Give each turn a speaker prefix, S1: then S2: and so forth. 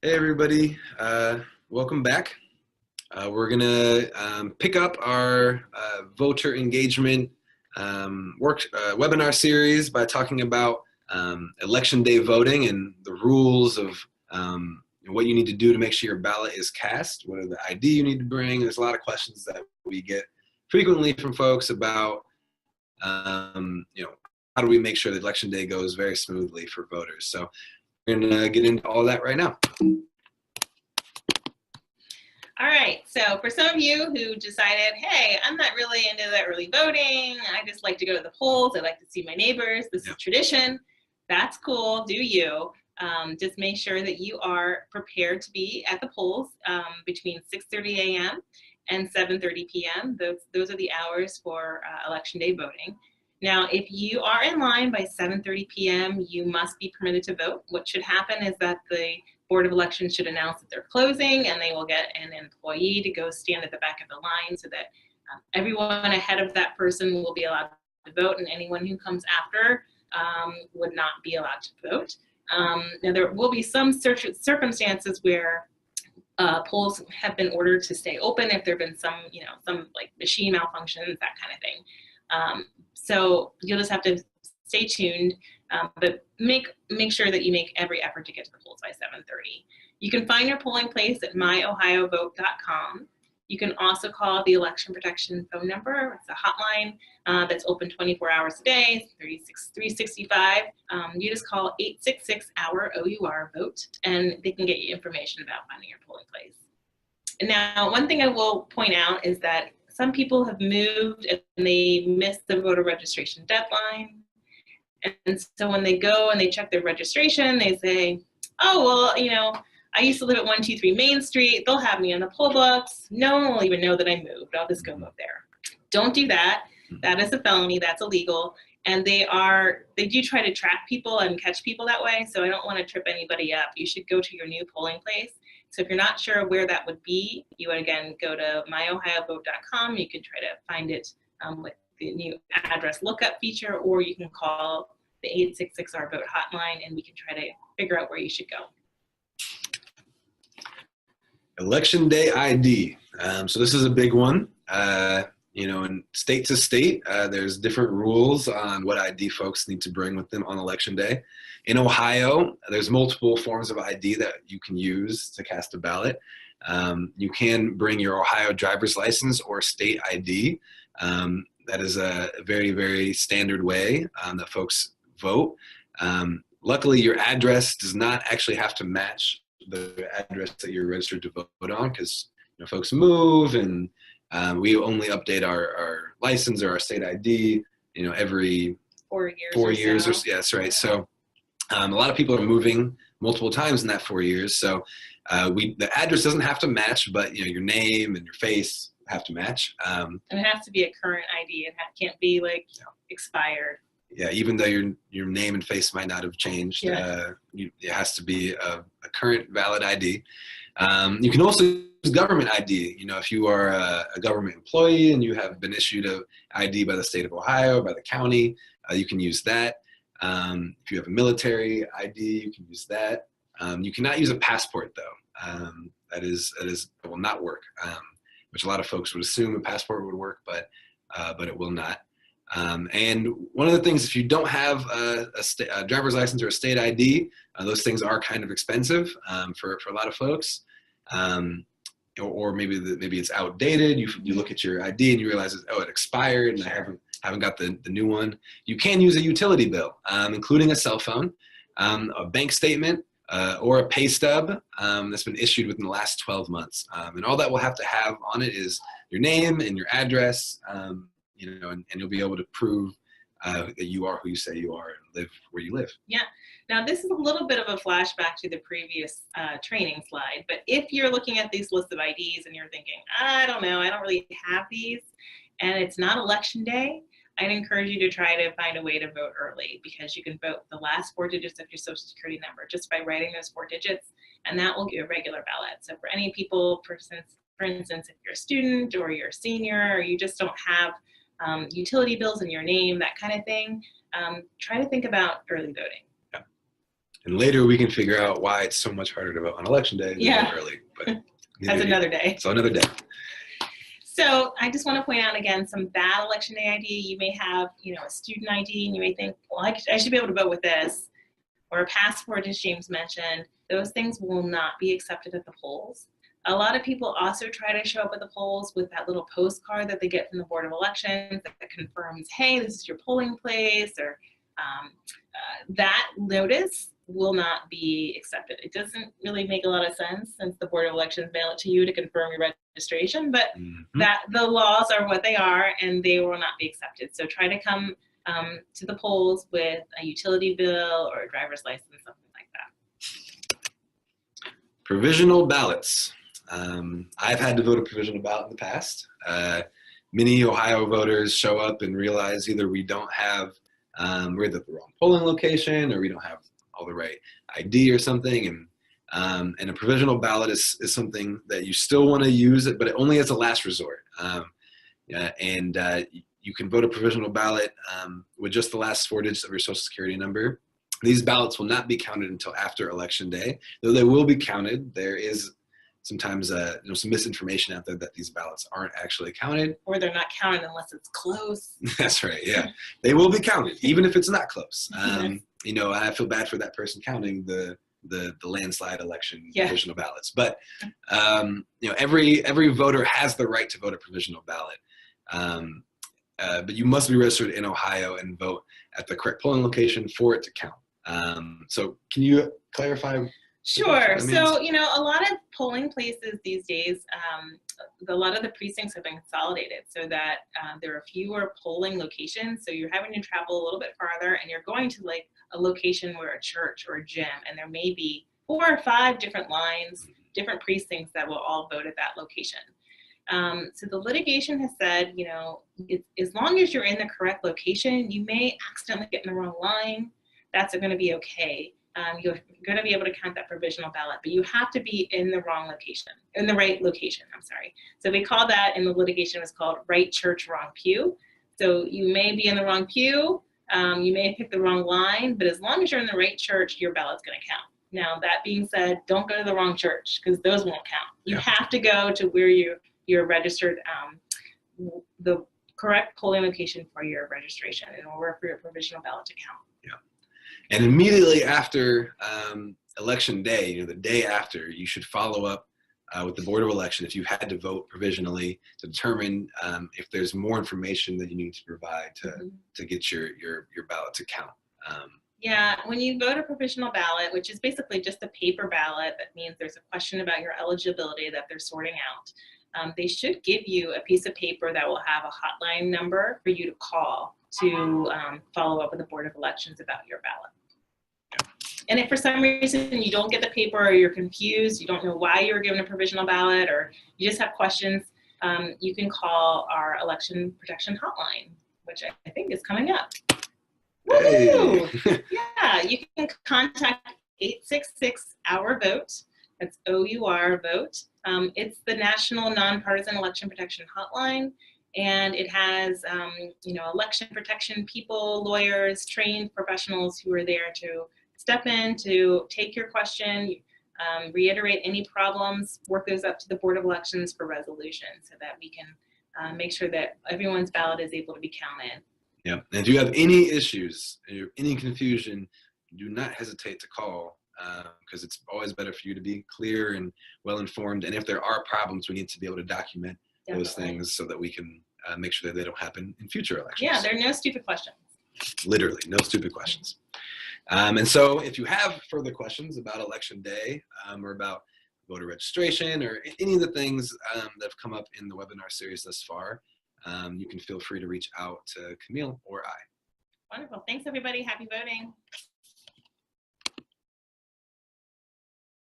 S1: Hey everybody, welcome back. We're gonna pick up our voter engagement webinar series by talking about election day voting and the rules of what you need to do to make sure your ballot is cast. What are the ID you need to bring? There's a lot of questions that we get frequently from folks about how do we make sure that election day goes very smoothly for voters. So we're gonna get into all that right now.
S2: All right, so for some of you who decided, hey, I'm not really into the early voting, I just like to go to the polls, I like to see my neighbors, this is tradition, that's cool, do you. Just make sure that you are prepared to be at the polls between 6:30 a.m. and 7:30 p.m. Those are the hours for election day voting. Now, if you are in line by 7:30 p.m., you must be permitted to vote. What should happen is that the Board of Elections should announce that they're closing, and they will get an employee to go stand at the back of the line so that everyone ahead of that person will be allowed to vote, and anyone who comes after would not be allowed to vote. Now, there will be some circumstances where polls have been ordered to stay open if there have been some like machine malfunctions, that kind of thing. So you'll just have to stay tuned, but make sure that you make every effort to get to the polls by 7:30. You can find your polling place at myohiovote.com. You can also call the election protection phone number. It's a hotline that's open 24 hours a day, 365. You just call 866-OUR-VOTE, and they can get you information about finding your polling place. And now, one thing I will point out is that some people have moved and they missed the voter registration deadline. And so when they go and they check their registration, they say, oh, well, I used to live at 123 Main Street. They'll have me on the poll books. No one will even know that I moved. I'll just go vote there. Don't do that. That is a felony. That's illegal. And they do try to track people and catch people that way. So I don't want to trip anybody up. You should go to your new polling place. So if you're not sure where that would be, you would again go to myohiovote.com. You can try to find it with the new address lookup feature, or you can call the 866-OUR-VOTE hotline and we can try to figure out where you should go.
S1: Election day ID. So this is a big one. In state to state, there's different rules on what ID folks need to bring with them on election day. In Ohio, there's multiple forms of ID that you can use to cast a ballot. You can bring your Ohio driver's license or state ID. That is a very, very standard way that folks vote. Luckily, your address does not actually have to match the address that you're registered to vote on, because folks move, and we only update our license or our state ID every
S2: 4 years.
S1: 4 years or so. Yes, right. So a lot of people are moving multiple times in that 4 years. So the address doesn't have to match, but your name and your face have to match.
S2: And it has to be a current ID. It can't be like expired.
S1: Yeah, even though your name and face might not have changed, it has to be a current valid ID. You can also use government ID. If you are a government employee and you have been issued a ID by the state of Ohio, by the county, you can use that. If you have a military ID, you can use that. You cannot use a passport though. That will not work. Which a lot of folks would assume a passport would work, but it will not. And one of the things, if you don't have a driver's license or a state ID, those things are kind of expensive for a lot of folks. Or maybe it's outdated. You look at your ID and you realize, it expired and I haven't got the new one. You can use a utility bill, including a cell phone, a bank statement, or a pay stub that's been issued within the last 12 months. And all that will have to have on it is your name and your address, and you'll be able to prove that you are who you say you are and live where you live.
S2: Yeah. Now, this is a little bit of a flashback to the previous training slide, but if you're looking at these lists of IDs and you're thinking, I don't know, I don't really have these, and it's not election day, I'd encourage you to try to find a way to vote early, because you can vote the last 4 digits of your social security number just by writing those 4 digits, and that will give you a regular ballot. So for any people, for instance, if you're a student or you're a senior or you just don't have utility bills in your name, that kind of thing, try to think about early voting.
S1: And later we can figure out why it's so much harder to vote on election day than early. But
S2: that's another day.
S1: So another day.
S2: So I just want to point out again some bad election day ID. You may have, a student ID, and you may think, well, I should be able to vote with this, or a passport, as James mentioned. Those things will not be accepted at the polls. A lot of people also try to show up at the polls with that little postcard that they get from the Board of Elections that confirms, hey, this is your polling place, or that notice will not be accepted. It doesn't really make a lot of sense since the Board of Elections mail it to you to confirm your registration, but that the laws are what they are and they will not be accepted. So try to come to the polls with a utility bill or a driver's license, something like that.
S1: Provisional ballots. I've had to vote a provisional ballot in the past. Many Ohio voters show up and realize either we don't have, we're at the wrong polling location, or we don't have all the right ID or something, and a provisional ballot is something that you still want to use it, but it only as a last resort. You can vote a provisional ballot with just the last 4 digits of your social security number. These ballots will not be counted until after election day, though they will be counted. There is sometimes some misinformation out there that these ballots aren't actually counted.
S2: Or they're not counted unless it's close.
S1: That's right, yeah. They will be counted, even if it's not close. I feel bad for that person counting the landslide election provisional ballots. But every voter has the right to vote a provisional ballot. But you must be registered in Ohio and vote at the correct polling location for it to count. So can you clarify?
S2: Sure. So, a lot of polling places these days, a lot of the precincts have been consolidated so that there are fewer polling locations. So you're having to travel a little bit farther, and you're going to like a location where a church or a gym, and there may be 4 or 5 different lines, different precincts that will all vote at that location. So the litigation has said, as long as you're in the correct location, you may accidentally get in the wrong line. That's going to be okay. You're going to be able to count that provisional ballot, but you have to be in the right location, I'm sorry. So we call that, in the litigation, it was called right church, wrong pew. So you may be in the wrong pew, you may have picked the wrong line, but as long as you're in the right church, your ballot's going to count. Now, that being said, don't go to the wrong church, because those won't count. You have to go to where you're registered, the correct polling location for your registration in order for your provisional ballot to count.
S1: And immediately after election day, the day after, you should follow up with the Board of Election if you had to vote provisionally to determine if there's more information that you need to provide to get your ballot to count.
S2: Yeah, when you vote a provisional ballot, which is basically just a paper ballot, that means there's a question about your eligibility that they're sorting out. They should give you a piece of paper that will have a hotline number for you to call to follow up with the Board of Elections about your ballot. And if for some reason you don't get the paper, or you're confused, you don't know why you were given a provisional ballot, or you just have questions, you can call our election protection hotline, which I think is coming up.
S1: Hey.
S2: Yeah, you can contact 866-OUR-VOTE. That's OUR vote. It's the National Nonpartisan Election Protection Hotline, and it has election protection people, lawyers, trained professionals who are there to step in to take your question, reiterate any problems, work those up to the Board of Elections for resolution, so that we can make sure that everyone's ballot is able to be counted.
S1: Yeah, and if you have any issues, any confusion, do not hesitate to call, because it's always better for you to be clear and well-informed. And if there are problems, we need to be able to document those things so that we can make sure that they don't happen in future elections.
S2: Yeah, there are no stupid questions.
S1: Literally, no stupid questions. And so if you have further questions about Election Day or about voter registration or any of the things that have come up in the webinar series thus far, you can feel free to reach out to Camille or I.
S2: Wonderful. Thanks, everybody. Happy voting.